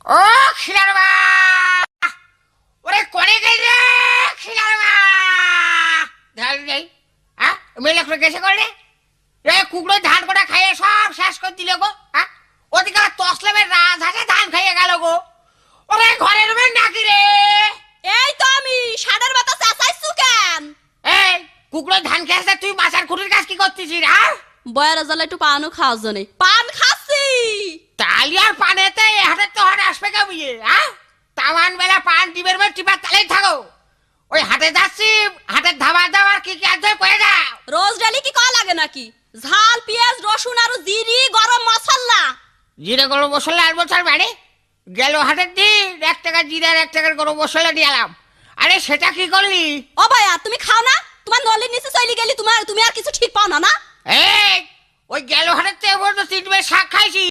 ও খিলার মা, ওরে কোনে গেছে খিলার মা? ধান নেই, হ্যাঁ মেলে করে গেছে করে রে কুকুরে ধান কটা খাইয়ে সব শেষ করে দিলে গো। হ্যাঁ ওদিকে তসলেমের রাজ হাসে ধান খাইয়ে গেল গো। ওরে ঘরের মেয়ে নাকি রে? এই তো আমি ষাঁড়ের মাথা চাচাইছু কেন? এই কুকুরে ধান খেয়েছে, তুই মাছের খুঁটির কাজ কি করতেছিস? হ্যাঁ বয়ের জ্বালা একটু পানও খাওয়ার জন্য পান খাচ্ছি। তালি আর পানেতে হাতে তো হাট আসবে কেমিয়ে? হ্যাঁ তামান বেলা পান টিপের মেয়ে টিপার তালেই থাকো। ওই হাটে যাচ্ছি, হাটের ধাবা দাবার কি কি আছে কয়ে যাও। রোজ ডেলি কি কয় লাগে নাকি? ঝাল পেঁয়াজ রসুন আর জিরি গরম মশলা। জিরে গরম মশলা আর বছর মানে গেল হাটের দিন 1 টাকা জিরে আর 1 টাকার গরম মশলা নিয়ে এলাম। আরে সেটা কি করলি? ও ভাইয়া তুমি খাও না? তোমার নলির নিচে চলে গেলি, তুমি আর কিছু ঠিক পাও না না? এই ওই গেল হাটের থেকে বলতো 3 বেশ শাক খাইছি।